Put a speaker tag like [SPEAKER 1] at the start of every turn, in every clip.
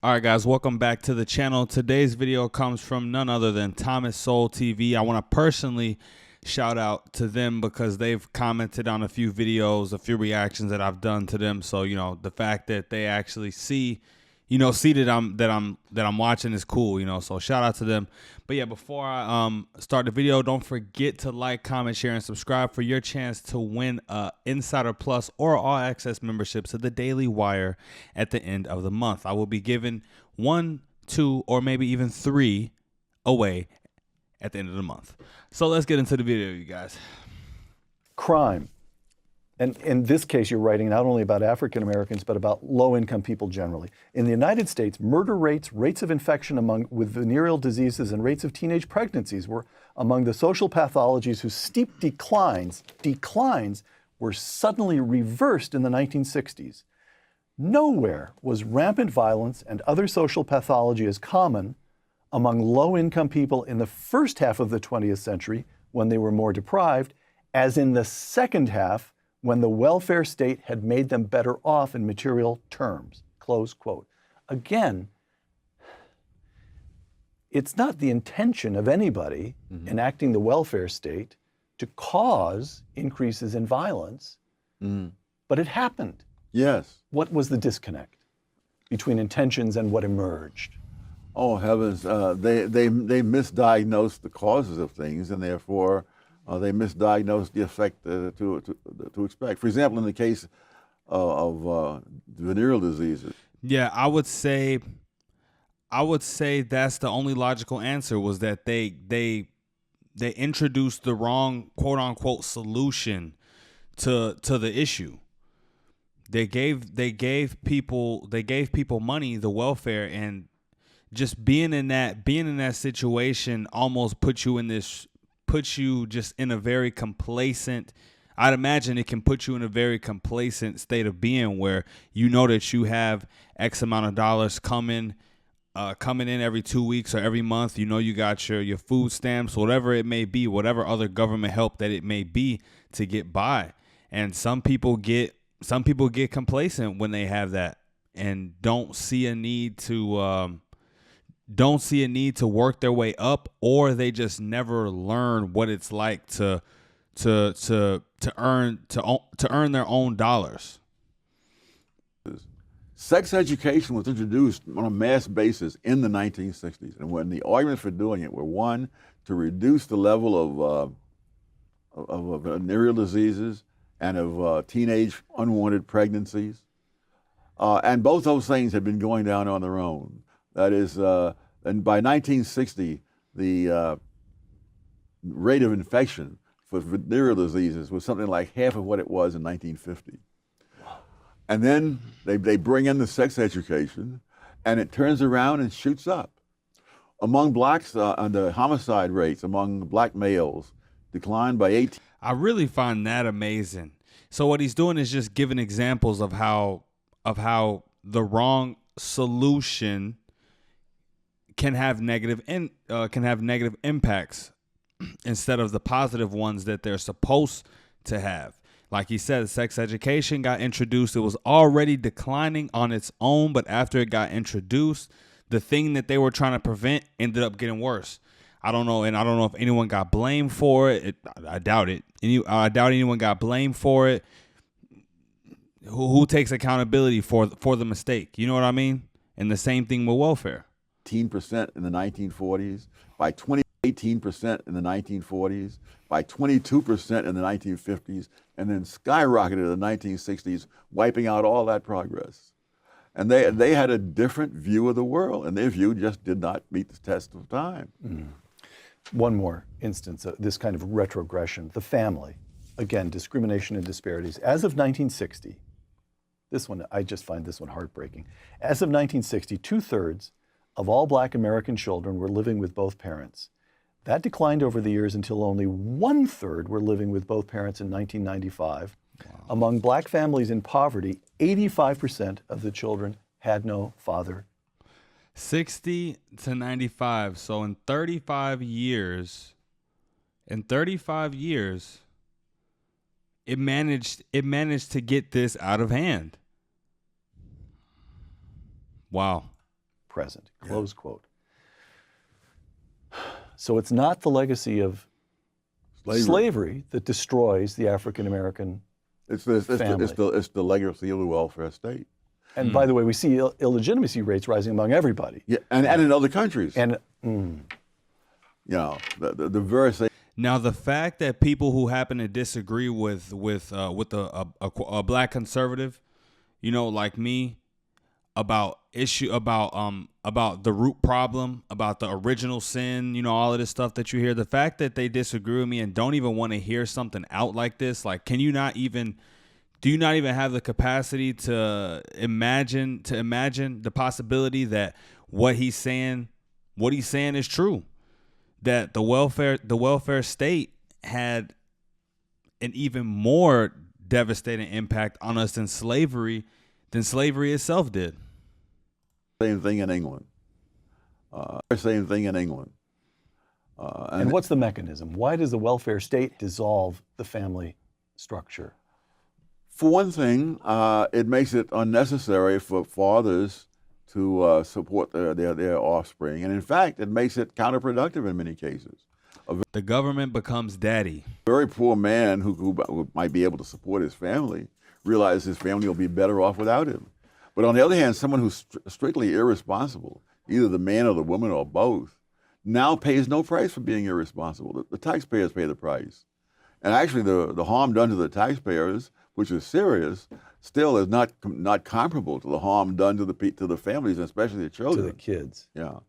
[SPEAKER 1] All right, guys, welcome back to the channel. Today's video comes from none other than Thomas Sowell TV. I want to personally shout out to them because they've commented on a few videos, a few reactions that I've done to them. So, the fact that they actually see that I'm watching is cool, so shout out to them. But yeah, before I start the video, don't forget to like, comment, share, and subscribe for your chance to win a Insider Plus or All Access membership to the Daily Wire at the end of the month. I will be giving 1, 2, or maybe even 3 away at the end of the month. So let's get into the video, you guys.
[SPEAKER 2] Crime. And in this case, you're writing not only about African Americans, but about low-income people generally. In the United States, murder rates, rates of infection with venereal diseases, and rates of teenage pregnancies were among the social pathologies whose steep declines were suddenly reversed in the 1960s. Nowhere was rampant violence and other social pathology as common among low-income people in the first half of the 20th century, when they were more deprived, as in the second half, when the welfare state had made them better off in material terms, close quote. Again, it's not the intention of anybody enacting the welfare state to cause increases in violence, but it happened.
[SPEAKER 3] Yes.
[SPEAKER 2] What was the disconnect between intentions and what emerged?
[SPEAKER 3] Oh, heavens. They misdiagnosed the causes of things, and therefore they misdiagnosed the effect to expect. For example, in the case of venereal diseases.
[SPEAKER 1] Yeah, I would say that's the only logical answer, was that they introduced the wrong quote unquote solution to the issue. They gave people money, the welfare, and just being in that situation almost puts you just in a very complacent, I'd imagine it can put you in a very complacent state of being, where you know that you have X amount of dollars coming in every 2 weeks or every month. You got your food stamps, whatever it may be, whatever other government help that it may be to get by. And some people get complacent when they have that and don't see a need to work their way up, or they just never learn what it's like to earn their own dollars.
[SPEAKER 3] Sex education was introduced on a mass basis in the 1960s, and when the arguments for doing it were, one, to reduce the level of venereal diseases and of teenage unwanted pregnancies, and both those things had been going down on their own. That is, and by 1960, the rate of infection for venereal diseases was something like half of what it was in 1950. And then they bring in the sex education, and it turns around and shoots up. Among blacks, the homicide rates among black males declined by 18.
[SPEAKER 1] I really find that amazing. So what he's doing is just giving examples of how the wrong solution can have negative impacts instead of the positive ones that they're supposed to have. Like he said, sex education got introduced. It was already declining on its own, but after it got introduced, the thing that they were trying to prevent ended up getting worse. I don't know if anyone got blamed for it. I doubt it. I doubt anyone got blamed for it. Who takes accountability for the mistake? You know what I mean? And the same thing with welfare.
[SPEAKER 3] 18% in the 1940s, by 18% in the 1940s, by 22% in the 1950s, and then skyrocketed in the 1960s, wiping out all that progress. And they had a different view of the world, and their view just did not meet the test of time.
[SPEAKER 2] One more instance of this kind of retrogression, the family. Again, discrimination and disparities. As of 1960, I just find this one heartbreaking. As of 1960, 2/3 of all black American children were living with both parents. That declined over the years until only 1/3 were living with both parents in 1995. Wow. Among black families in poverty, 85% of the children had no father.
[SPEAKER 1] 60 to 95. So in 35 years, it managed to get this out of hand. Wow.
[SPEAKER 2] present, close quote. So it's not the legacy of slavery that destroys the African American family.
[SPEAKER 3] It's the legacy of the welfare state.
[SPEAKER 2] And by the way, we see illegitimacy rates rising among everybody.
[SPEAKER 3] Yeah, and in other countries.
[SPEAKER 2] And
[SPEAKER 3] you know, the very same.
[SPEAKER 1] Now, the fact that people who happen to disagree with a black conservative, you know, like me, about the root problem, about the original sin, you know, all of this stuff that you hear, the fact that they disagree with me and don't even want to hear something out like this, like, do you not even have the capacity to imagine the possibility that what he's saying is true? That the welfare state had an even more devastating impact on us than slavery itself did.
[SPEAKER 3] Same thing in England. Same thing in England.
[SPEAKER 2] And what's the mechanism? Why does the welfare state dissolve the family structure?
[SPEAKER 3] For one thing, it makes it unnecessary for fathers to support their offspring. And in fact, it makes it counterproductive in many cases.
[SPEAKER 1] The government becomes daddy.
[SPEAKER 3] A very poor man who might be able to support his family realizes his family will be better off without him. But on the other hand, someone who's strictly irresponsible, either the man or the woman or both, now pays no price for being irresponsible. The taxpayers pay the price. And actually the harm done to the taxpayers, which is serious, still is not comparable to the harm done to the families, especially the children.
[SPEAKER 2] To the kids.
[SPEAKER 3] Yeah.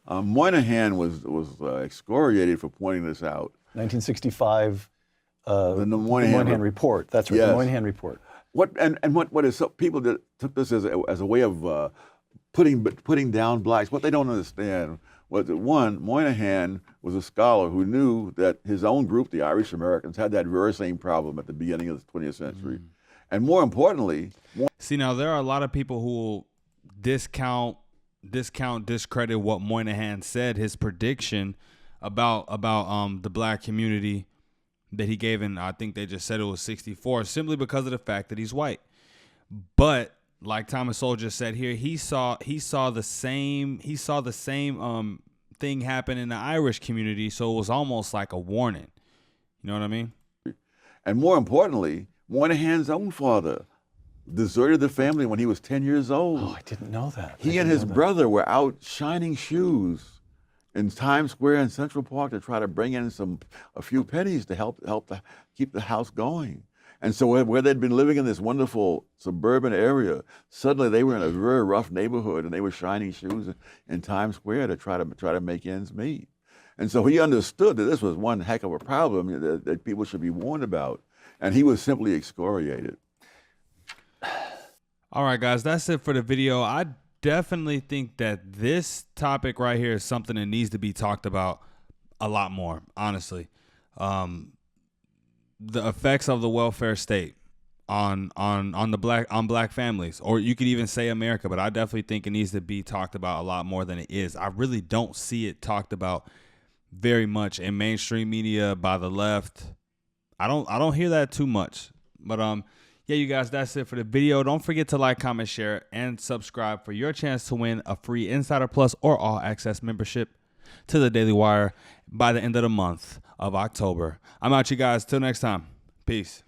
[SPEAKER 3] Moynihan was excoriated for pointing this out.
[SPEAKER 2] 1965,
[SPEAKER 3] the
[SPEAKER 2] Moynihan Report. That's right, yes. The Moynihan Report.
[SPEAKER 3] People that took this as a way of putting down blacks. What they don't understand was that, one, Moynihan was a scholar who knew that his own group, the Irish Americans, had that very same problem at the beginning of the 20th century. And more importantly...
[SPEAKER 1] See, now there are a lot of people who will discredit what Moynihan said, his prediction about the black community that he gave in, I think they just said it was 64, simply because of the fact that he's white. But like Thomas Sowell just said here, he saw the same thing happen in the Irish community, so it was almost like a warning. You know what I mean?
[SPEAKER 3] And more importantly, Moynihan's own father deserted the family when he was 10 years old.
[SPEAKER 2] Oh, I didn't know that.
[SPEAKER 3] He and his brother were out shining shoes in Times Square and Central Park to try to bring in a few pennies to help keep the house going. And so where they'd been living in this wonderful suburban area, suddenly they were in a very rough neighborhood, and they were shining shoes in Times Square to try to make ends meet. And so he understood that this was one heck of a problem that people should be warned about, and he was simply excoriated.
[SPEAKER 1] All right, guys, that's it for the video. I definitely think that this topic right here is something that needs to be talked about a lot more, honestly. The effects of the welfare state on black families, or you could even say America, but I definitely think it needs to be talked about a lot more than it is. I really don't see it talked about very much in mainstream media by the left. I don't hear that too much. But yeah, you guys, that's it for the video. Don't forget to like, comment, share, and subscribe for your chance to win a free Insider Plus or All Access membership to the Daily Wire by the end of the month of October. I'm out, you guys. Till next time. Peace.